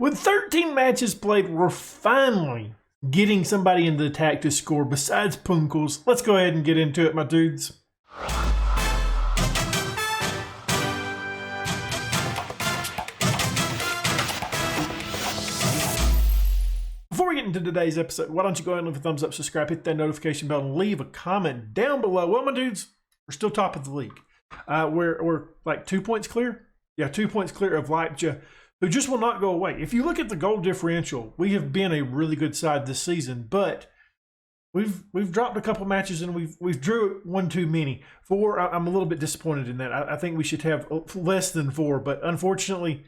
With 13 matches played, we're finally getting somebody in the attack to score besides Punkels. Let's go ahead and get into it, my dudes. Before we get into today's episode, why don't you go ahead and leave a thumbs up, subscribe, hit that notification bell, and leave a comment down below. Well, my dudes, we're still top of the league. We're like 2 points clear. Yeah, 2 points clear of Leipzig, who just will not go away. If you look at the goal differential, we have been a really good side this season, but we've dropped a couple matches and we've drew one too many. 4, I'm a little bit disappointed in that. I think we should have less than 4, but unfortunately,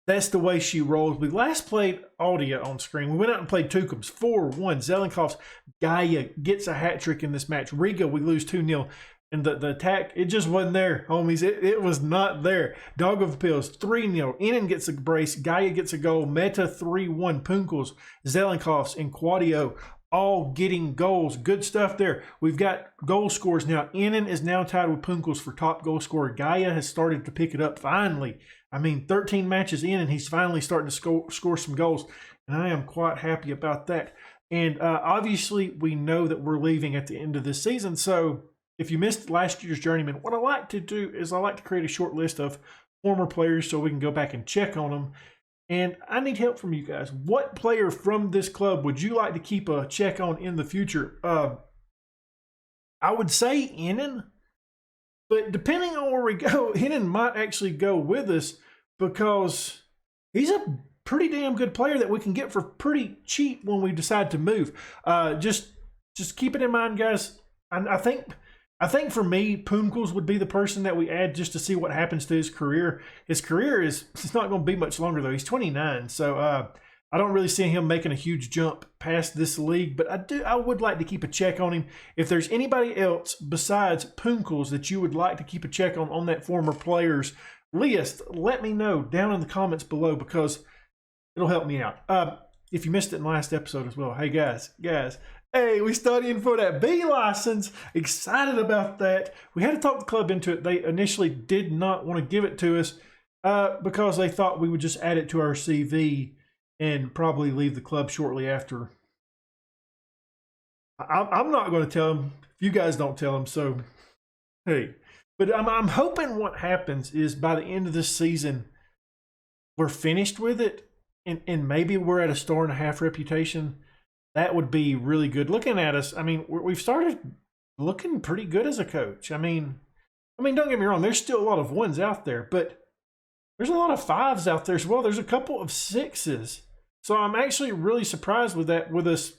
that's the way she rolls. We last played Aldia on screen. We went out and played Tukums 4-1. Zelenkov's Gaia gets a hat trick in this match. Riga, we lose 2-0. And the attack, it just wasn't there, homies. It was not there. Dog of Pills, 3-0. Innen gets a brace. Gaia gets a goal. Meta, 3-1. Punkels, Zelenkovs, and Quadio all getting goals. Good stuff there. We've got goal scores now. Innen is now tied with Punkels for top goal scorer. Gaia has started to pick it up finally. I mean, 13 matches in, and he's finally starting to score some goals. And I am quite happy about that. And obviously, we know that we're leaving at the end of this season, so if you missed last year's Journeyman, what I like to do is I like to create a short list of former players so we can go back and check on them. And I need help from you guys. What player from this club would you like to keep a check on in the future? I would say Innen, but depending on where we go, Innen might actually go with us because he's a pretty damn good player that we can get for pretty cheap when we decide to move. Just keep it in mind, guys. I think for me, Punkels would be the person that we add just to see what happens to his career. His career it's not going to be much longer, though. He's 29, so I don't really see him making a huge jump past this league. But I would like to keep a check on him. If there's anybody else besides Punkels that you would like to keep a check on that former players list, let me know down in the comments below because it'll help me out. If you missed it in the last episode as well, hey guys. Hey, we studying for that B license. Excited about that. We had to talk the club into it. They initially did not want to give it to us because they thought we would just add it to our CV and probably leave the club shortly after. I'm not going to tell them if you guys don't tell them. So, hey. But I'm hoping what happens is by the end of this season, we're finished with it and maybe we're at a 1.5-star reputation. That would be really good. Looking at us, I mean, we've started looking pretty good as a coach. I mean, don't get me wrong. There's still a lot of 1s out there, but there's a lot of 5s out there as well. There's a couple of 6s. So I'm actually really surprised with that. With us,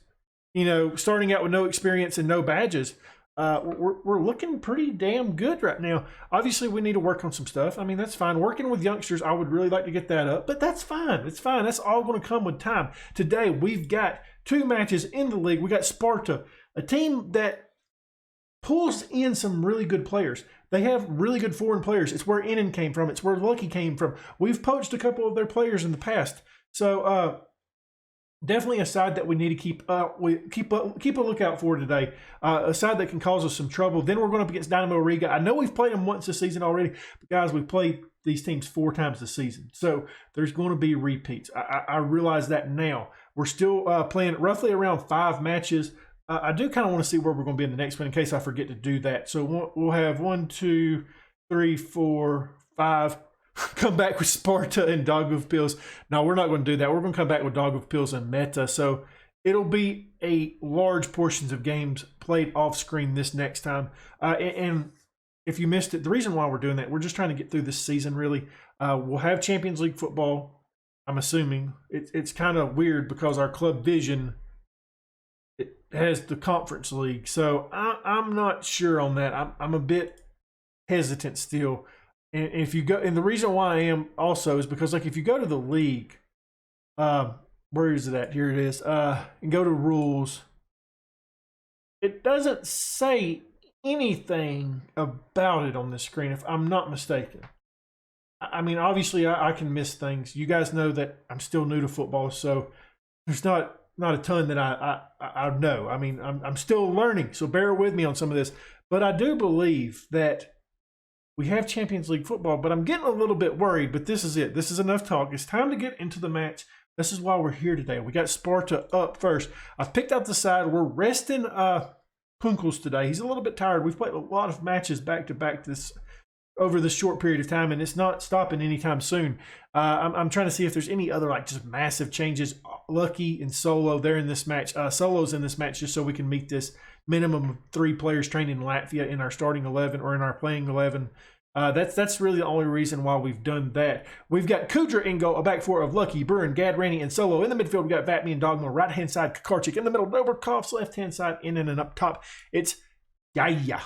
starting out with no experience and no badges, we're looking pretty damn good right now. Obviously, we need to work on some stuff. I mean, that's fine. Working with youngsters, I would really like to get that up, but that's fine. It's fine. That's all going to come with time. Today, we've got 2 matches in the league. We got Sparta, a team that pulls in some really good players. They have really good foreign players. It's where Innen came from. It's where Lucky came from. We've poached a couple of their players in the past. So definitely a side that we need to keep a lookout for today. A side that can cause us some trouble. Then we're going up against Dynamo Riga. I know we've played them once this season already, but guys, we've played these teams 4 times this season. So there's going to be repeats. I realize that now. We're still playing roughly around 5 matches. I do kind of want to see where we're going to be in the next one in case I forget to do that. So we'll have 1, 2, 3, 4, 5. Come back with Sparta and Dog of Pills. No, we're not going to do that. We're going to come back with Dog of Pills and Meta. So it'll be a large portions of games played off screen this next time. And if you missed it, the reason why we're doing that, we're just trying to get through this season really. We'll have Champions League football. I'm assuming it's kind of weird because our club vision it has the Conference League, so I'm not sure on that. I'm a bit hesitant still. And if you go, and the reason why I am also is because like if you go to the league, where is it at? Here it is. And go to rules. It doesn't say anything about it on this screen, if I'm not mistaken. I mean, obviously, I can miss things. You guys know that I'm still new to football, so there's not a ton that I know. I mean, I'm still learning, so bear with me on some of this. But I do believe that we have Champions League football, but I'm getting a little bit worried. But this is it. This is enough talk. It's time to get into the match. This is why we're here today. We got Sparta up first. I've picked out the side. We're resting Punkels today. He's a little bit tired. We've played a lot of matches back-to-back over this short period of time, and it's not stopping anytime soon. I'm trying to see if there's any other like just massive changes. Lucky and Solo, they're in this match. Solo's in this match just so we can meet this minimum of 3 players trained in Latvia in our starting 11 or in our playing 11. That's really the only reason why we've done that. We've got Kudra in goal, a back four of Lucky, Burin, Gad, Randy, and Solo. In the midfield, we've got Vatmi and Dogma. Right-hand side, Kakarchik. In the middle, Dobrkov's left-hand side. In and up top, it's Gaia.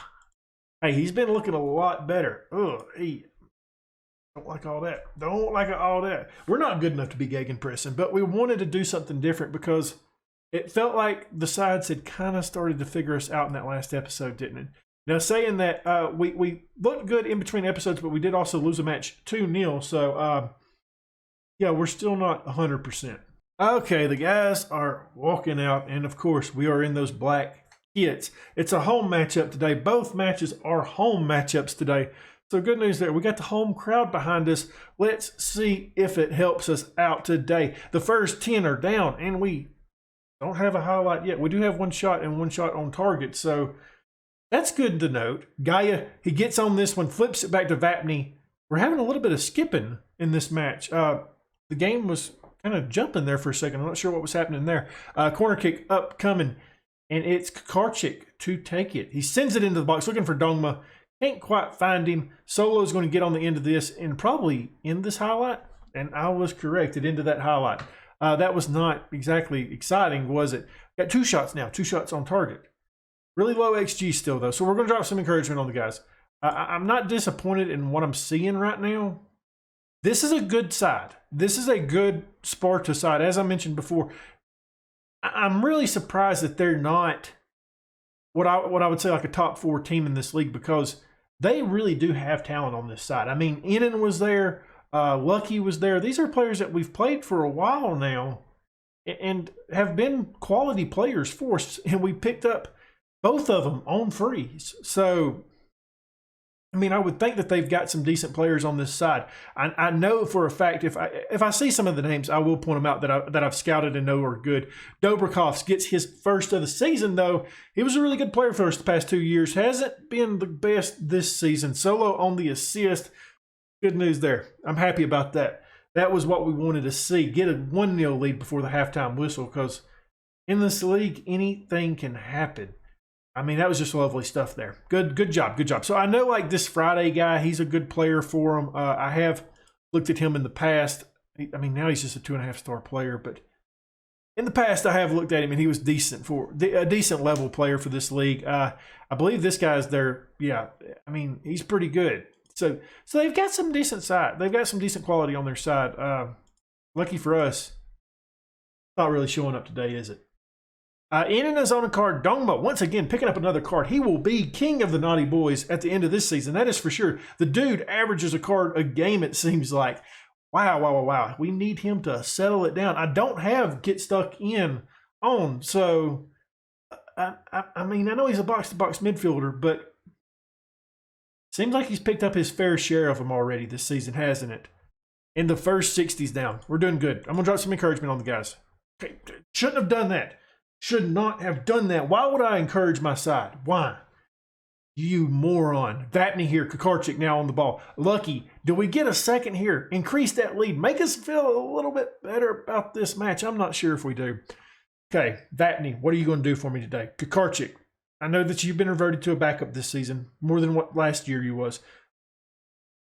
Hey, he's been looking a lot better. Ugh, don't like all that. Don't like all that. We're not good enough to be gegenpressing, but we wanted to do something different because it felt like the sides had kind of started to figure us out in that last episode, didn't it? Now, saying that, we looked good in between episodes, but we did also lose a match 2-0. So, yeah, we're still not 100%. Okay, the guys are walking out, and of course, we are in those black kits. It's a home matchup today. Both matches are home matchups today. So good news there. We got the home crowd behind us. Let's see if it helps us out today. The first 10 are down, and we don't have a highlight yet. We do have 1 shot and 1 shot on target, so that's good to note. Gaia, he gets on this one, flips it back to Vapni. We're having a little bit of skipping in this match. The game was kind of jumping there for a second. I'm not sure what was happening there. Corner kick up, coming, and it's Kakarchik to take it. He sends it into the box, looking for Dongma. Can't quite find him. Solo's going to get on the end of this and probably end this highlight. And I was corrected into that highlight. That was not exactly exciting, was it? Got 2 shots now, 2 shots on target. Really low XG still, though. So we're going to drop some encouragement on the guys. I'm not disappointed in what I'm seeing right now. This is a good side. This is a good Sparta side. As I mentioned before, I'm really surprised that they're not what I would say like a top 4 team in this league, because they really do have talent on this side. I mean, Inan was there. Lucky was there. These are players that we've played for a while now and have been quality players for us, and we picked up both of them on freeze. So, I mean, I would think that they've got some decent players on this side. I know for a fact, if I see some of the names, I will point them out that I've scouted and know are good. Dobrkovs gets his first of the season, though. He was a really good player for us the past 2 years. Hasn't been the best this season. Solo on the assist. Good news there. I'm happy about that. That was what we wanted to see. Get a 1-0 lead before the halftime whistle, because in this league, anything can happen. I mean, that was just lovely stuff there. Good job, good job. So I know, like, this Friday guy, he's a good player for him. I have looked at him in the past. I mean, now he's just a 2.5-star player, but in the past I have looked at him, and he was a decent level player for this league. I believe this guy's there. Yeah, I mean, he's pretty good. So they've got some decent side. They've got some decent quality on their side. Lucky for us, not really showing up today, is it? In his own card, Dongma, once again, picking up another card. He will be king of the Naughty Boys at the end of this season. That is for sure. The dude averages a card a game, it seems like. Wow. We need him to settle it down. I don't have Get Stuck In on, so I mean, I know he's a box-to-box midfielder, but seems like he's picked up his fair share of them already this season, hasn't it? In the first 60s down. We're doing good. I'm going to drop some encouragement on the guys. Okay, shouldn't have done that. Should not have done that. Why would I encourage my side? Why? You moron. Vatni here. Kakarchik now on the ball. Lucky. Do we get a second here? Increase that lead. Make us feel a little bit better about this match. I'm not sure if we do. Okay, Vatni, what are you going to do for me today? Kakarchik. I know that you've been reverted to a backup this season, more than what last year you was.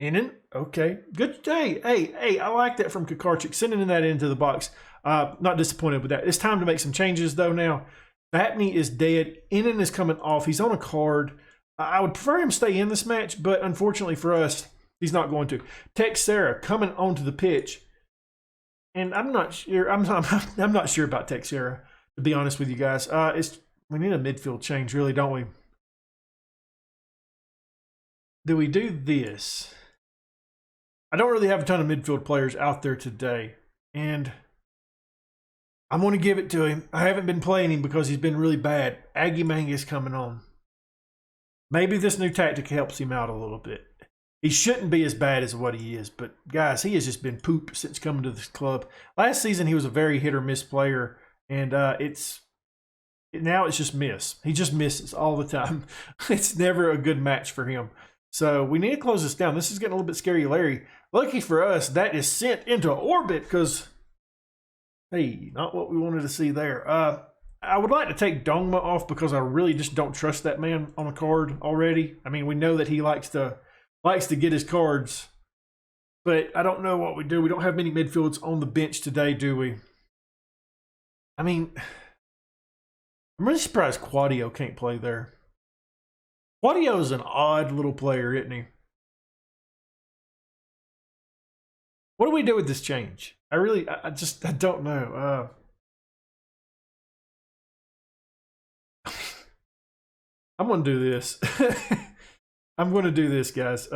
Inan, okay. Good day. Hey, I like that from Kakarchik, sending that into the box. Not disappointed with that. It's time to make some changes, though, now. Vatni is dead. Inan is coming off. He's on a card. I would prefer him stay in this match, but unfortunately for us, he's not going to. Texera coming onto the pitch. And I'm not sure. I'm not sure about Texera, to be honest with you guys. We need a midfield change, really, don't we? Do we do this? I don't really have a ton of midfield players out there today, and I'm going to give it to him. I haven't been playing him because he's been really bad. Aggie Mang is coming on. Maybe this new tactic helps him out a little bit. He shouldn't be as bad as what he is, but guys, he has just been poop since coming to this club. Last season, he was a very hit or miss player, and now it's just miss. He just misses all the time. It's never a good match for him. So we need to close this down. This is getting a little bit scary, Larry. Lucky for us, that is sent into orbit because, hey, not what we wanted to see there. I would like to take Dongma off because I really just don't trust that man on a card already. I mean, we know that he likes to get his cards, but I don't know what we do. We don't have many midfields on the bench today, do we? I mean, I'm really surprised Quadio can't play there. Quadio is an odd little player, isn't he? What do we do with this change? I don't know. I'm going to do this. I'm going to do this, guys.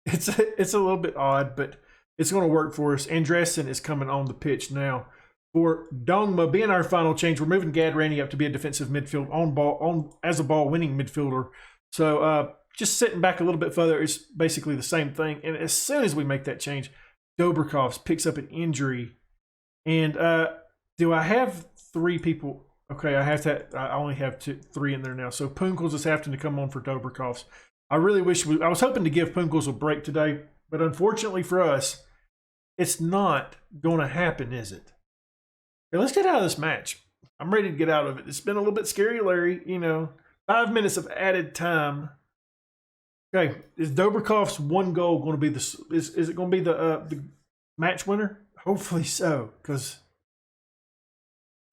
It's a little bit odd, but it's going to work for us. Andressen is coming on the pitch now. For Dongma being our final change, we're moving Gadrani up to be a defensive midfield as a ball-winning midfielder. So just sitting back a little bit further is basically the same thing. And as soon as we make that change, Dobrikov picks up an injury. And do I have 3 people? Okay, I only have 3 in there now. So Punkels is having to come on for Dobrikov. I really wish I was hoping to give Punkels a break today, but unfortunately for us, it's not going to happen, is it? Okay, let's get out of this match. I'm ready to get out of it. It's been a little bit scary, Larry. 5 minutes of added time. Okay, is Dobrikov's 1 goal going to be is it going to be the match winner? Hopefully so, because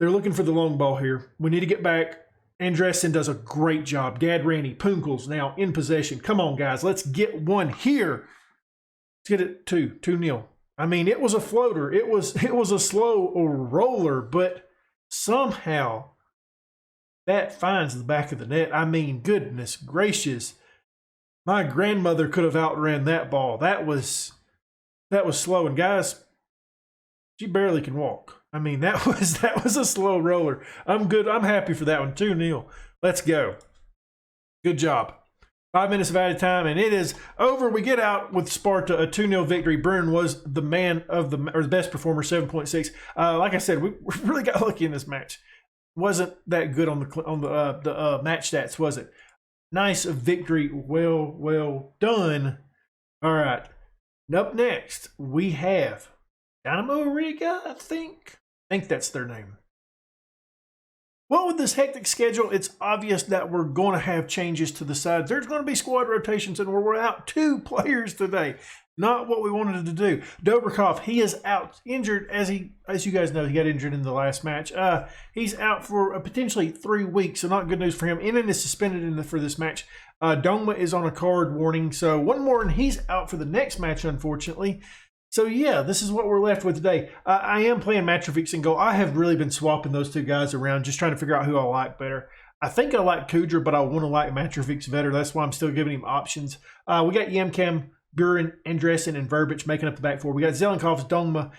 they're looking for the long ball here. We need to get back. Andressen does a great job. Gadrani, Punkels now in possession. Come on, guys. Let's get one here. Let's get it 2-0. I mean, it was a floater. It was a slow roller, but somehow that finds the back of the net. I mean, goodness gracious. My grandmother could have outran that ball. That was slow. And guys, she barely can walk. I mean, that was a slow roller. I'm good. I'm happy for that one. 2-0. Let's go. Good job. 5 minutes of added time, and it is over. We get out with Sparta, a 2-0 victory. Bruin was the the best performer, 7.6. Like I said, we really got lucky in this match. Wasn't that good on the match stats, was it? Nice victory. Well done. All right. And up next, we have Dynamo Riga, I think that's their name. Well, with this hectic schedule, it's obvious that we're going to have changes to the side. There's going to be squad rotations, and we're out 2 players today. Not what we wanted to do. Dobrikov, he is out injured, as you guys know, he got injured in the last match. He's out for potentially 3 weeks, so not good news for him. Inan is suspended for this match. Dongma is on a card warning, so 1 more, and he's out for the next match, unfortunately. So yeah, this is what we're left with today. I am playing Matrovic in goal. I have really been swapping those 2 guys around, just trying to figure out who I like better. I think I like Kudra, but I want to like Matrovic better. That's why I'm still giving him options. We got Yemcam, Buren, Andressen, and Verbic making up the back 4. We got Zelenkov's Dongma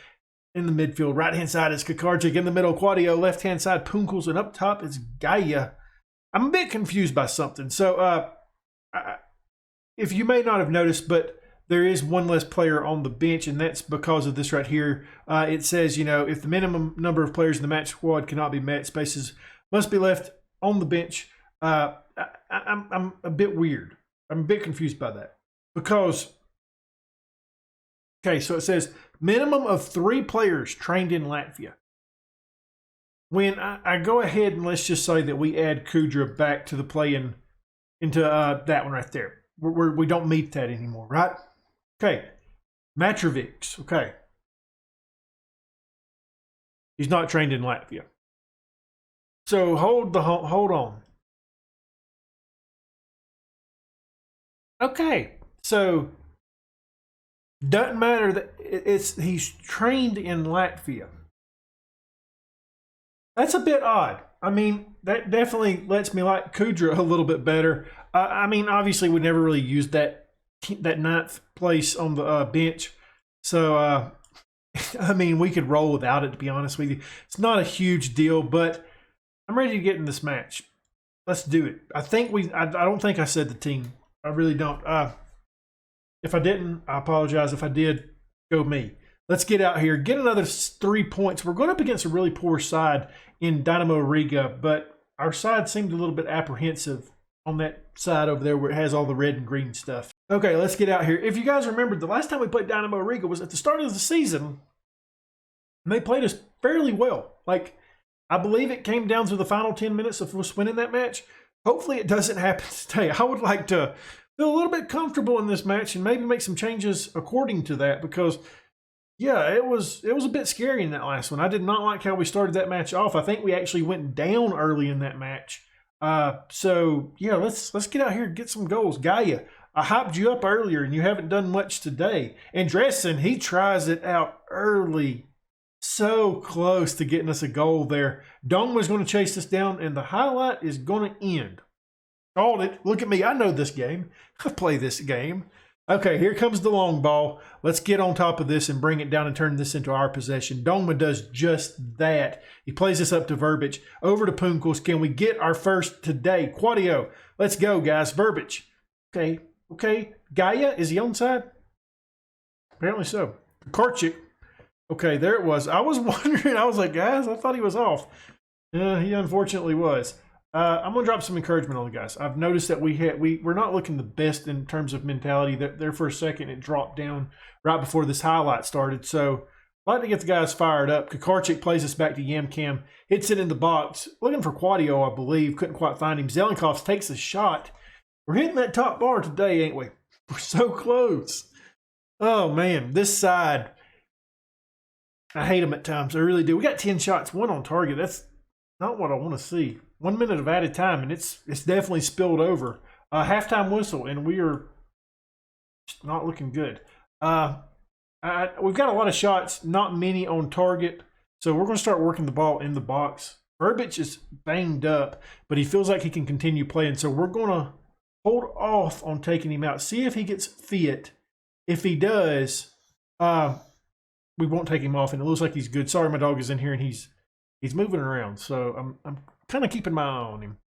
in the midfield. Right-hand side is Kakarczyk. In the middle, Quadio. Left-hand side, Punkels. And up top is Gaia. I'm a bit confused by something. So if you may not have noticed, but there is 1 less player on the bench, and that's because of this right here. It says, if the minimum number of players in the match squad cannot be met, spaces must be left on the bench. I'm a bit weird. I'm a bit confused by that. Because, okay, so it says minimum of 3 players trained in Latvia. When I go ahead and let's just say that we add Kudra back to the play into that one right there. We don't meet that anymore, right? Okay, Matrovic, okay. He's not trained in Latvia. So hold on. Okay, so doesn't matter that he's trained in Latvia. That's a bit odd. I mean, that definitely lets me like Kudra a little bit better. I mean, obviously we never really used that 9th place on the bench. So, I mean, we could roll without it, to be honest with you. It's not a huge deal, but I'm ready to get in this match. Let's do it. I don't think I said the team. I really don't. If I didn't, I apologize. If I did, go me. Let's get out here, get another 3 points. We're going up against a really poor side in Dynamo Riga, but our side seemed a little bit apprehensive on that side over there where it has all the red and green stuff. Okay, let's get out here. If you guys remember, the last time we played Dynamo Riga was at the start of the season, and they played us fairly well. Like, I believe it came down to the final 10 minutes of us winning that match. Hopefully it doesn't happen today. I would like to feel a little bit comfortable in this match and maybe make some changes according to that, because yeah, it was a bit scary in that last one. I did not like how we started that match off. I think we actually went down early in that match. So yeah, let's get out here and get some goals. Gaia, I hyped you up earlier and you haven't done much today. And Dressen, he tries it out early. So close to getting us a goal there. Dongma's going to chase us down, and the highlight is going to end. Called it. Look at me. I know this game. I play this game. Okay, here comes the long ball. Let's get on top of this and bring it down and turn this into our possession. Dongma does just that. He plays this up to Verbic. Over to Punkels. Can we get our first today? Quadio. Let's go, guys. Verbic. Okay. Gaia, is he onside? Apparently so. Karchik. Okay, there it was. I was wondering. I was like, guys, I thought he was off. He unfortunately was. I'm going to drop some encouragement on the guys. I've noticed that we're not looking the best in terms of mentality. There for a second, it dropped down right before this highlight started. So I'd like to get the guys fired up. Kakarchik plays us back to Yamcam. Hits it in the box. Looking for Quadio, I believe. Couldn't quite find him. Zelenkovs takes a shot. We're hitting that top bar today, ain't we? We're so close. Oh, man. This side, I hate them at times. I really do. We got 10 shots, 1 on target. That's not what I want to see. 1 minute of added time, and it's definitely spilled over. Halftime whistle, and we are not looking good. We've got a lot of shots, not many on target, so we're going to start working the ball in the box. Verbic is banged up, but he feels like he can continue playing, so we're going to hold off on taking him out. See if he gets fit. If he does, we won't take him off, and it looks like he's good. Sorry, my dog is in here, and he's moving around, so I'm kind of keeping my eye on him.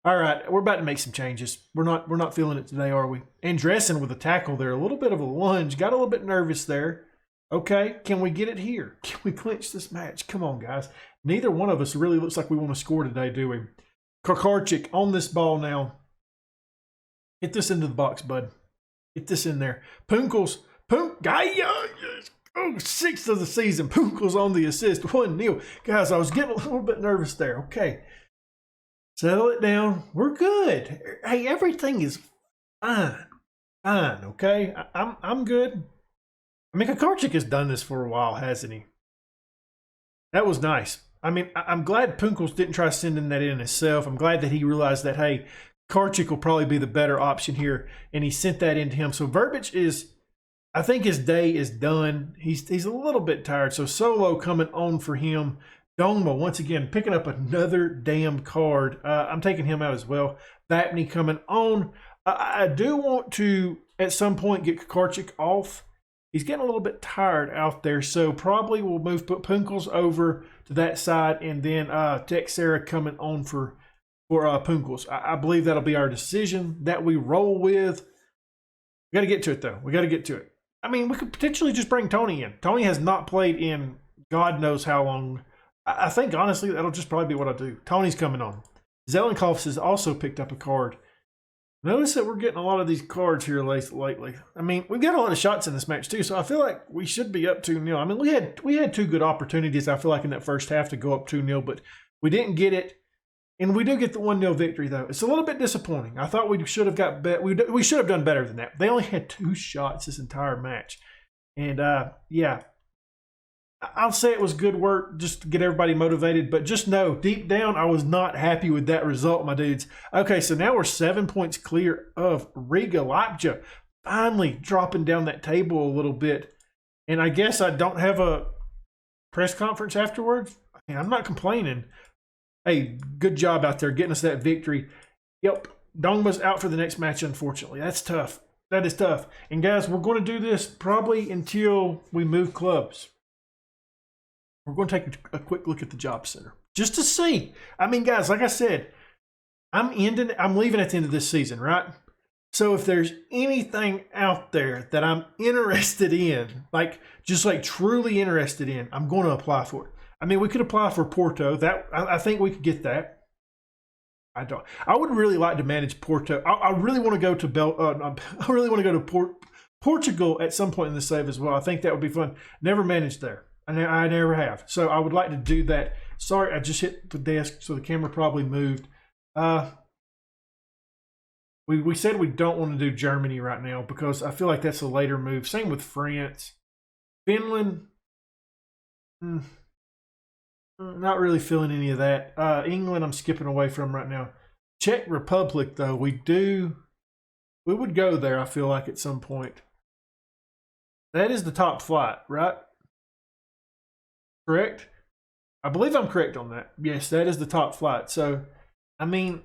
All right, we're about to make some changes. We're not feeling it today, are we? And Dressen with a tackle there, a little bit of a lunge. Got a little bit nervous there. Okay, can we get it here? Can we clinch this match? Come on, guys. Neither one of us really looks like we want to score today, do we? Karkarchik on this ball now. Get this into the box, bud. Get this in there. Punkels. Gaia. Oh, 6th of the season. Punkels on the assist. 1-0. Guys, I was getting a little bit nervous there. Okay. Settle it down. We're good. Hey, everything is fine. Fine, okay? I'm good. I mean, Kakarchik has done this for a while, hasn't he? That was nice. I mean, I'm glad Punkels didn't try sending that in himself. I'm glad that he realized that, hey, Karchik will probably be the better option here, and he sent that into him. So Verbic is, I think his day is done. He's a little bit tired, so Solo coming on for him. Dongma, once again, picking up another damn card. I'm taking him out as well. Vapney coming on. I do want to, at some point, get Kakarchik off. He's getting a little bit tired out there, so probably we'll put Punkels over to that side, and then Texera coming on for Punkels. I believe that'll be our decision that we roll with. We got to get to it, though. We got to get to it. I mean, we could potentially just bring Tony in. Tony has not played in God knows how long. I think, honestly, that'll just probably be what I do. Tony's coming on. Zelenkovs has also picked up a card. Notice that we're getting a lot of these cards here lately. I mean, we've got a lot of shots in this match, too, so I feel like we should be up 2-0. I mean, we had 2 good opportunities, I feel like, in that first half to go up 2-0, but we didn't get it. And we do get the 1-0 victory, though. It's a little bit disappointing. I thought we should have got better. We should have done better than that. They only had 2 shots this entire match. And, yeah, I'll say it was good work just to get everybody motivated. But just know, deep down, I was not happy with that result, my dudes. Okay, so now we're 7 points clear of Riga. Leipzig finally dropping down that table a little bit. And I guess I don't have a press conference afterwards. I mean, I'm not complaining. Hey, good job out there getting us that victory. Yep, Dongma's out for the next match, unfortunately. That's tough. That is tough. And guys, we're going to do this probably until we move clubs. We're going to take a quick look at the job center just to see. I mean, guys, like I said, I'm leaving at the end of this season, right? So if there's anything out there that I'm interested in, like just like truly interested in, I'm going to apply for it. I mean, we could apply for Porto. That I think we could get that. I would really like to manage Porto. I really want to go to I really want to go to Portugal at some point in the save as well. I think that would be fun. Never managed there. I never have. So I would like to do that. Sorry, I just hit the desk, so the camera probably moved. We said we don't want to do Germany right now because I feel like that's a later move. Same with France. Finland. Not really feeling any of that. England, I'm skipping away from right now. Czech Republic, though, we would go there, I feel like, at some point. That is the top flight, right? Correct? I believe I'm correct on that. Yes, that is the top flight. So, I mean,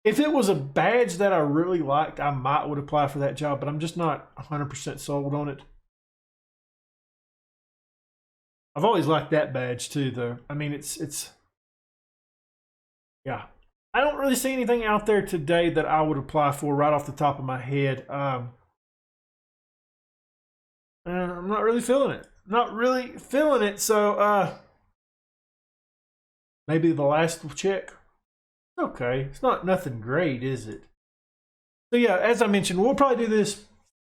if it was a badge that I really liked, I might would apply for that job, but I'm just not 100% sold on it. I've always liked that badge too, though. I mean, yeah. I don't really see anything out there today that I would apply for right off the top of my head. I'm not really feeling it. Not really feeling it. So, maybe the last check. Okay, it's not nothing great, is it? So yeah, as I mentioned, we'll probably do this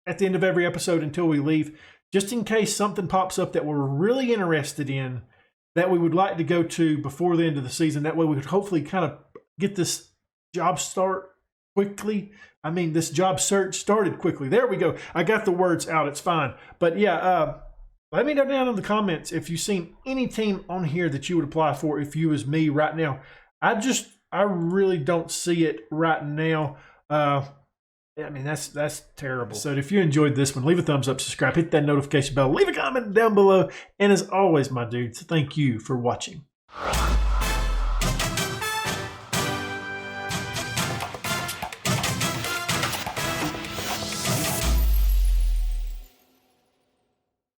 at the end of every episode until we leave, just in case something pops up that we're really interested in, that we would like to go to before the end of the season. That way we could hopefully kind of get this job start quickly. I mean, this job search started quickly. There we go. I got the words out. It's fine. But yeah, let me know down in the comments if you've seen any team on here that you would apply for if you was me right now. I really don't see it right now. I mean, that's terrible. So if you enjoyed this one, leave a thumbs up, subscribe, hit that notification bell, leave a comment down below. And as always, my dudes, thank you for watching.